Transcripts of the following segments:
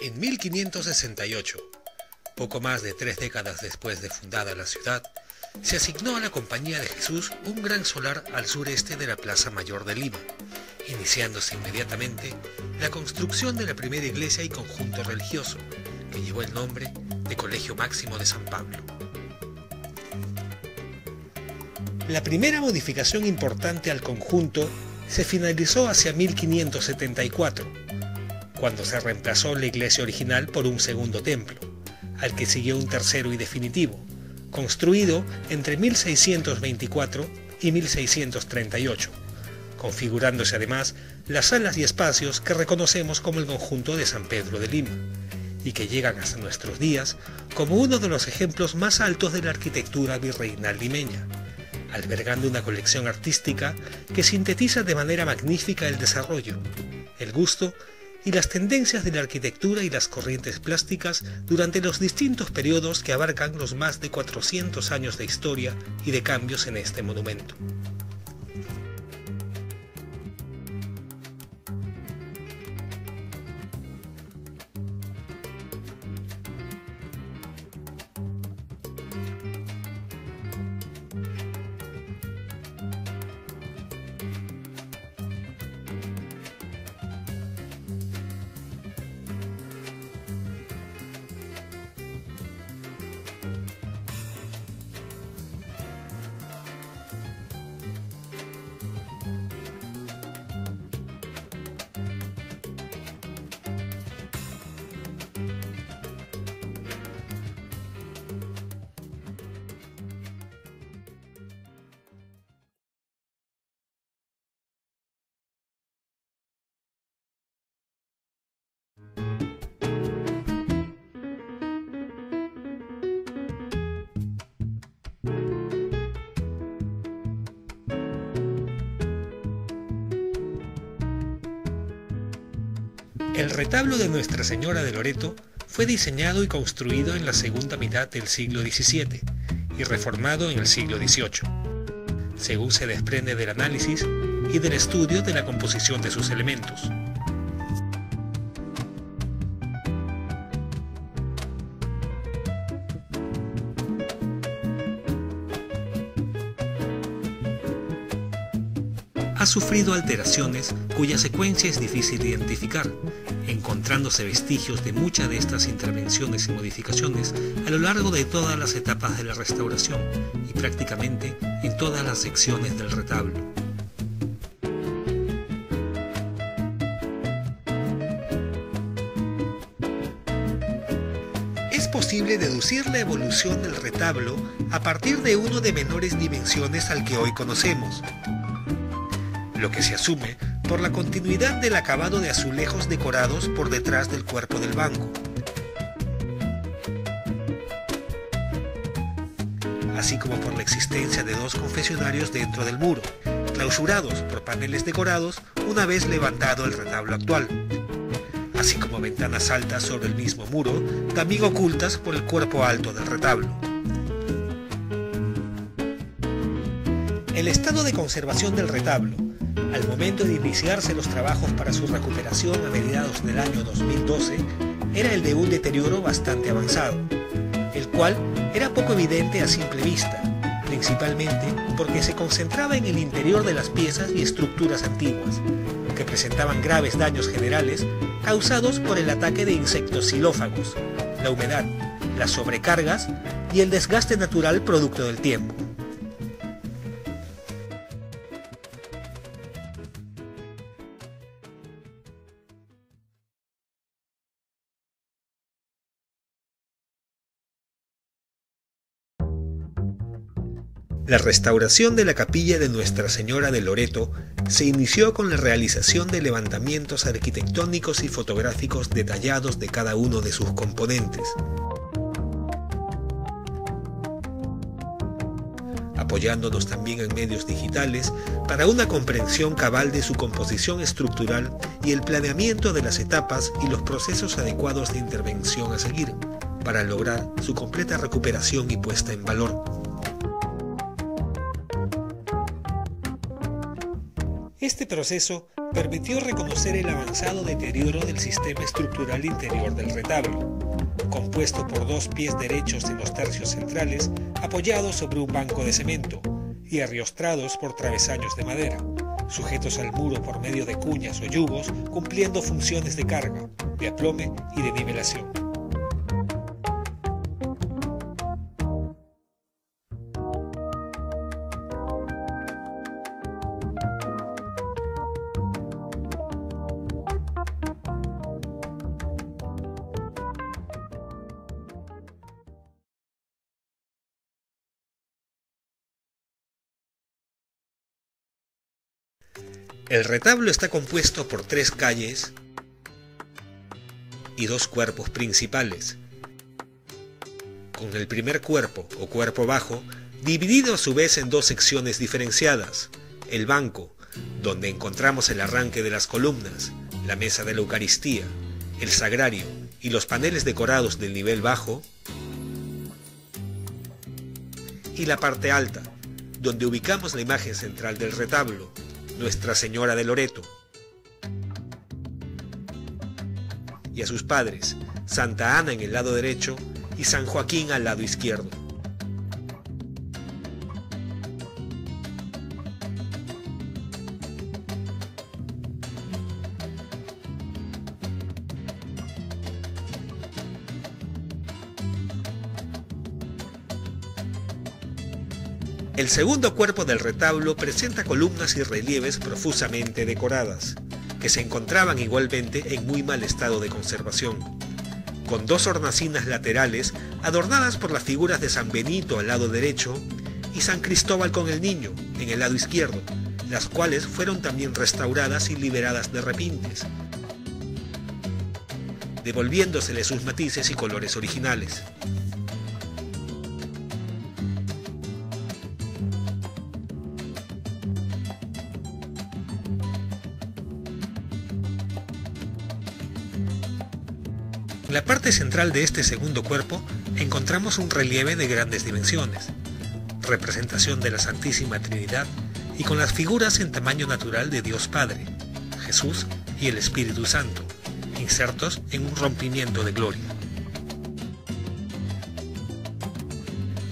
En 1568, poco más de 3 décadas después de fundada la ciudad, se asignó a la Compañía de Jesús un gran solar al sureste de la Plaza Mayor de Lima, iniciándose inmediatamente la construcción de la primera iglesia y conjunto religioso, que llevó el nombre de Colegio Máximo de San Pablo. La primera modificación importante al conjunto se finalizó hacia 1574, cuando se reemplazó la iglesia original por un segundo templo, al que siguió un tercero y definitivo, construido entre 1624 y 1638, configurándose además las salas y espacios que reconocemos como el conjunto de San Pedro de Lima, y que llegan hasta nuestros días como uno de los ejemplos más altos de la arquitectura virreinal limeña, albergando una colección artística que sintetiza de manera magnífica el desarrollo, el gusto y las tendencias de la arquitectura y las corrientes plásticas durante los distintos periodos que abarcan los más de 400 años de historia y de cambios en este monumento. El retablo de Nuestra Señora de Loreto fue diseñado y construido en la segunda mitad del siglo XVII y reformado en el siglo XVIII, según se desprende del análisis y del estudio de la composición de sus elementos. Ha sufrido alteraciones cuya secuencia es difícil de identificar, encontrándose vestigios de muchas de estas intervenciones y modificaciones a lo largo de todas las etapas de la restauración y prácticamente en todas las secciones del retablo. Es posible deducir la evolución del retablo a partir de uno de menores dimensiones al que hoy conocemos, lo que se asume por la continuidad del acabado de azulejos decorados por detrás del cuerpo del banco, así como por la existencia de dos confesionarios dentro del muro, clausurados por paneles decorados una vez levantado el retablo actual, así como ventanas altas sobre el mismo muro, también ocultas por el cuerpo alto del retablo. El estado de conservación del retablo, al momento de iniciarse los trabajos para su recuperación a mediados del año 2012, era el de un deterioro bastante avanzado, el cual era poco evidente a simple vista, principalmente porque se concentraba en el interior de las piezas y estructuras antiguas, que presentaban graves daños generales causados por el ataque de insectos xilófagos, la humedad, las sobrecargas y el desgaste natural producto del tiempo. La restauración de la capilla de Nuestra Señora de Loreto se inició con la realización de levantamientos arquitectónicos y fotográficos detallados de cada uno de sus componentes, apoyándonos también en medios digitales para una comprensión cabal de su composición estructural y el planeamiento de las etapas y los procesos adecuados de intervención a seguir, para lograr su completa recuperación y puesta en valor. Este proceso permitió reconocer el avanzado deterioro del sistema estructural interior del retablo, compuesto por 2 pies derechos en los tercios centrales, apoyados sobre un banco de cemento y arriostrados por travesaños de madera, sujetos al muro por medio de cuñas o yugos, cumpliendo funciones de carga, de aplome y de nivelación. El retablo está compuesto por 3 calles y 2 cuerpos principales, con el primer cuerpo o cuerpo bajo dividido a su vez en 2 secciones diferenciadas: el banco, donde encontramos el arranque de las columnas, la mesa de la Eucaristía, el sagrario y los paneles decorados del nivel bajo, y la parte alta, donde ubicamos la imagen central del retablo, Nuestra Señora de Loreto, y a sus padres, Santa Ana en el lado derecho y San Joaquín al lado izquierdo. El segundo cuerpo del retablo presenta columnas y relieves profusamente decoradas, que se encontraban igualmente en muy mal estado de conservación, con 2 hornacinas laterales adornadas por las figuras de San Benito al lado derecho y San Cristóbal con el Niño en el lado izquierdo, las cuales fueron también restauradas y liberadas de repintes, devolviéndosele sus matices y colores originales. En la parte central de este segundo cuerpo encontramos un relieve de grandes dimensiones, representación de la Santísima Trinidad y con las figuras en tamaño natural de Dios Padre, Jesús y el Espíritu Santo, insertos en un rompimiento de gloria.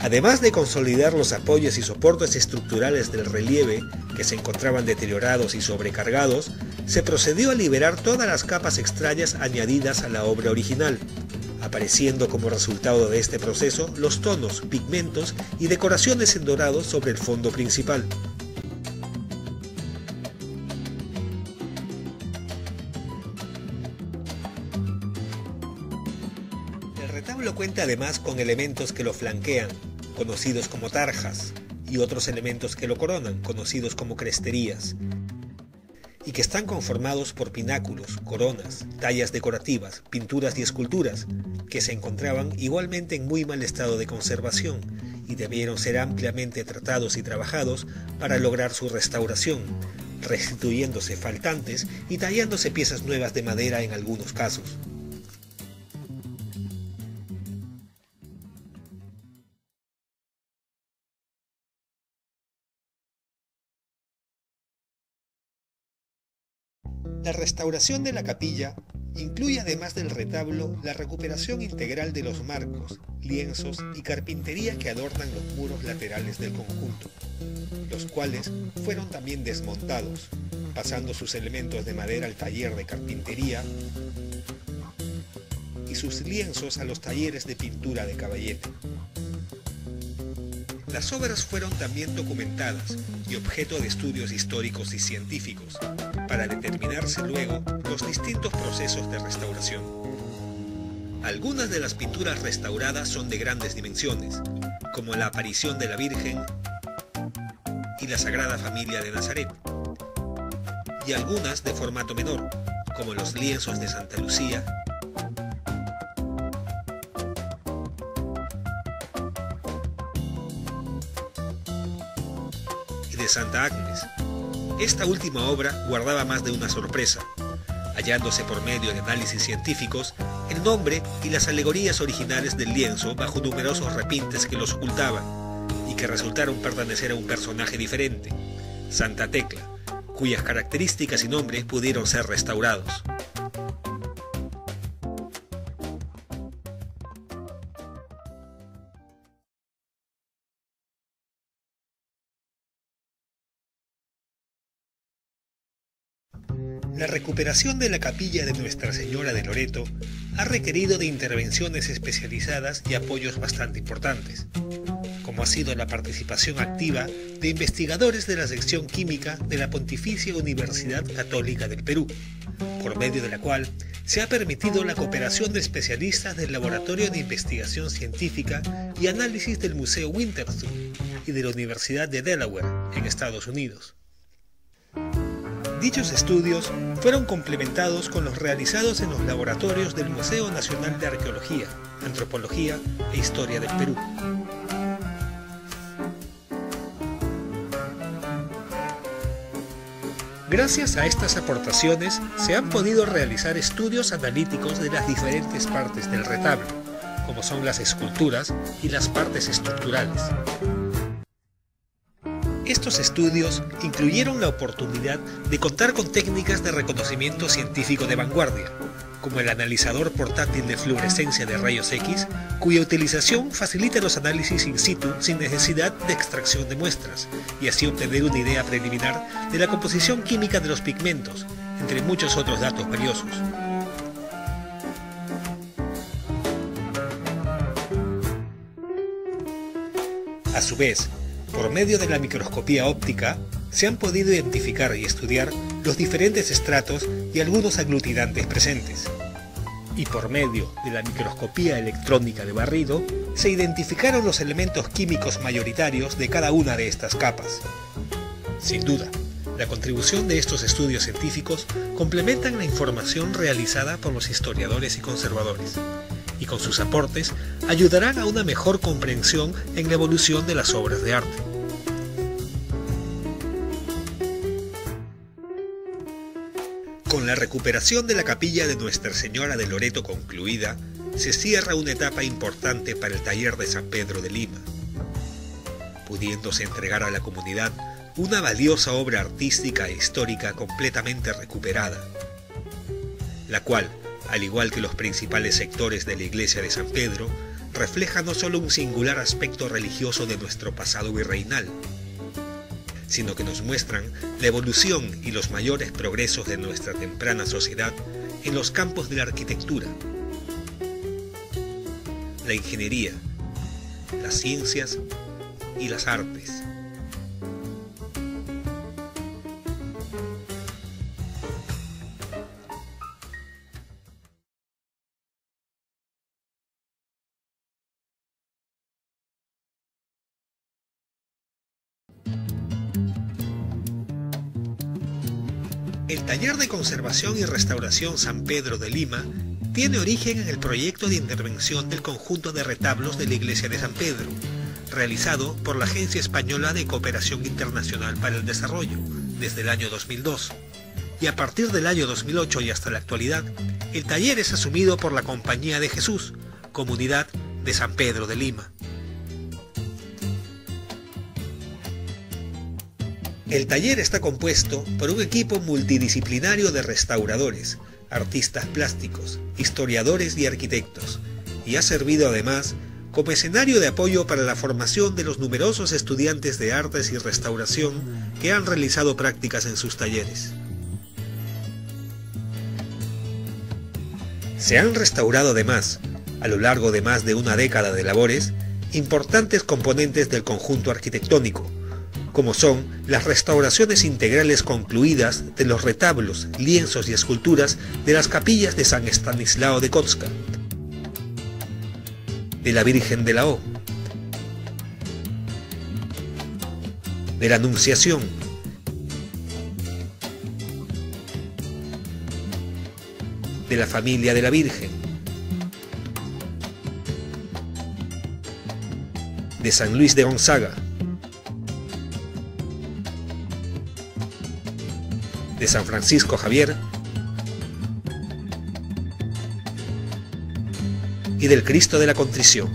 Además de consolidar los apoyos y soportes estructurales del relieve, que se encontraban deteriorados y sobrecargados, se procedió a liberar todas las capas extrañas añadidas a la obra original, apareciendo como resultado de este proceso los tonos, pigmentos y decoraciones en dorado sobre el fondo principal. El retablo cuenta además con elementos que lo flanquean, conocidos como tarjas, y otros elementos que lo coronan, conocidos como cresterías, y que están conformados por pináculos, coronas, tallas decorativas, pinturas y esculturas, que se encontraban igualmente en muy mal estado de conservación y debieron ser ampliamente tratados y trabajados para lograr su restauración, restituyéndose faltantes y tallándose piezas nuevas de madera en algunos casos. La restauración de la capilla incluye, además del retablo, la recuperación integral de los marcos, lienzos y carpintería que adornan los muros laterales del conjunto, los cuales fueron también desmontados, pasando sus elementos de madera al taller de carpintería y sus lienzos a los talleres de pintura de caballete. Las obras fueron también documentadas y objeto de estudios históricos y científicos, para determinarse luego los distintos procesos de restauración. Algunas de las pinturas restauradas son de grandes dimensiones, como la aparición de la Virgen y la Sagrada Familia de Nazaret, y algunas de formato menor, como los lienzos de Santa Lucía y de Santa Agnes. Esta última obra guardaba más de una sorpresa, hallándose por medio de análisis científicos el nombre y las alegorías originales del lienzo bajo numerosos repintes que los ocultaban y que resultaron pertenecer a un personaje diferente, Santa Tecla, cuyas características y nombre pudieron ser restaurados. La recuperación de la capilla de Nuestra Señora de Loreto ha requerido de intervenciones especializadas y apoyos bastante importantes, como ha sido la participación activa de investigadores de la sección química de la Pontificia Universidad Católica del Perú, por medio de la cual se ha permitido la cooperación de especialistas del Laboratorio de Investigación Científica y Análisis del Museo Winterthur y de la Universidad de Delaware, en Estados Unidos. Dichos estudios fueron complementados con los realizados en los laboratorios del Museo Nacional de Arqueología, Antropología e Historia del Perú. Gracias a estas aportaciones se han podido realizar estudios analíticos de las diferentes partes del retablo, como son las esculturas y las partes estructurales. Estos estudios incluyeron la oportunidad de contar con técnicas de reconocimiento científico de vanguardia, como el analizador portátil de fluorescencia de rayos X, cuya utilización facilita los análisis in situ sin necesidad de extracción de muestras, y así obtener una idea preliminar de la composición química de los pigmentos, entre muchos otros datos valiosos. A su vez, por medio de la microscopía óptica, se han podido identificar y estudiar los diferentes estratos y algunos aglutinantes presentes. Y por medio de la microscopía electrónica de barrido, se identificaron los elementos químicos mayoritarios de cada una de estas capas. Sin duda, la contribución de estos estudios científicos complementan la información realizada por los historiadores y conservadores, y con sus aportes ayudarán a una mejor comprensión en la evolución de las obras de arte. Con la recuperación de la capilla de Nuestra Señora de Loreto concluida, se cierra una etapa importante para el taller de San Pedro de Lima, pudiéndose entregar a la comunidad una valiosa obra artística e histórica completamente recuperada, la cual, al igual que los principales sectores de la iglesia de San Pedro, refleja no solo un singular aspecto religioso de nuestro pasado virreinal, sino que nos muestran la evolución y los mayores progresos de nuestra temprana sociedad en los campos de la arquitectura, la ingeniería, las ciencias y las artes. El Taller de Conservación y Restauración San Pedro de Lima tiene origen en el proyecto de intervención del conjunto de retablos de la iglesia de San Pedro, realizado por la Agencia Española de Cooperación Internacional para el Desarrollo desde el año 2002. Y a partir del año 2008 y hasta la actualidad, el taller es asumido por la Compañía de Jesús, Comunidad de San Pedro de Lima. El taller está compuesto por un equipo multidisciplinario de restauradores, artistas plásticos, historiadores y arquitectos, y ha servido además como escenario de apoyo para la formación de los numerosos estudiantes de artes y restauración que han realizado prácticas en sus talleres. Se han restaurado además, a lo largo de más de una década de labores, importantes componentes del conjunto arquitectónico, como son las restauraciones integrales concluidas de los retablos, lienzos y esculturas de las capillas de San Estanislao de Kostka, de la Virgen de la O, de la Anunciación, de la familia de la Virgen, de San Luis de Gonzaga, de San Francisco Javier y del Cristo de la Contrición.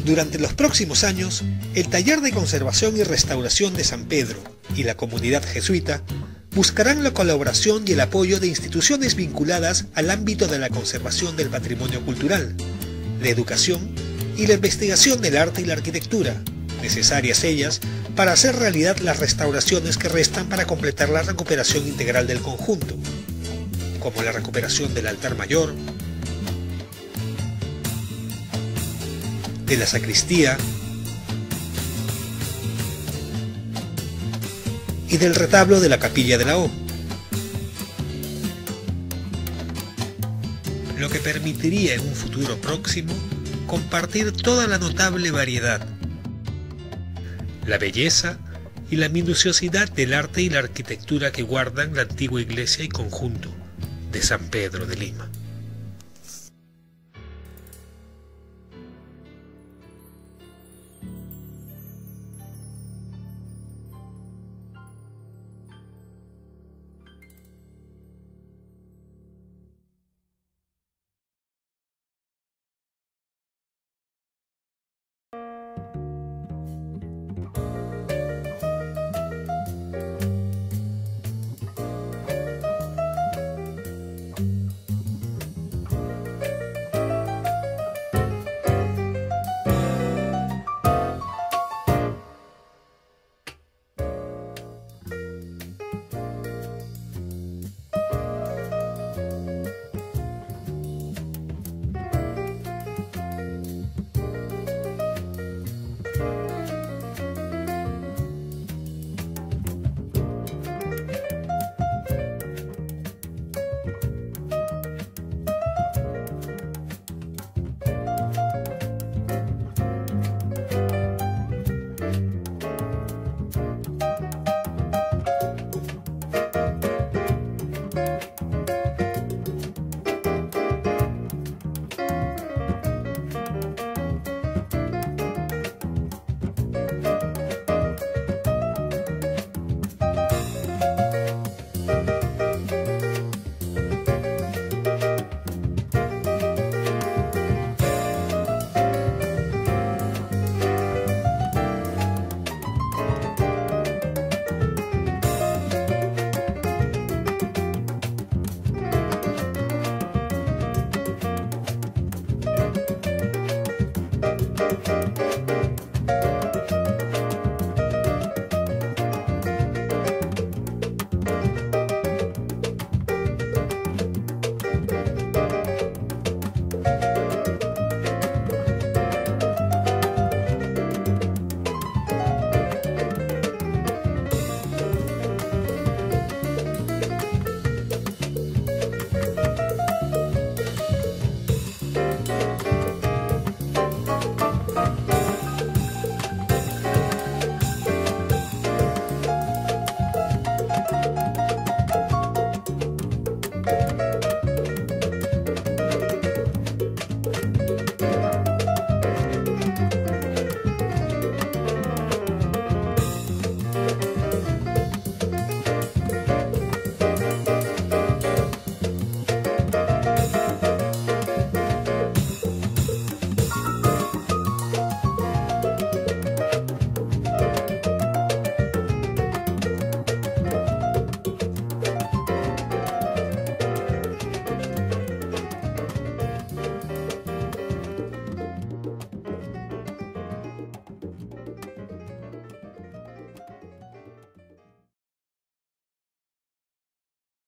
Durante los próximos años, el Taller de Conservación y Restauración de San Pedro y la comunidad jesuita buscarán la colaboración y el apoyo de instituciones vinculadas al ámbito de la conservación del patrimonio cultural, la educación y la investigación del arte y la arquitectura, necesarias ellas para hacer realidad las restauraciones que restan para completar la recuperación integral del conjunto, como la recuperación del altar mayor, de la sacristía y del retablo de la capilla de la O, lo que permitiría en un futuro próximo compartir toda la notable variedad, la belleza y la minuciosidad del arte y la arquitectura que guardan la antigua iglesia y conjunto de San Pedro de Lima.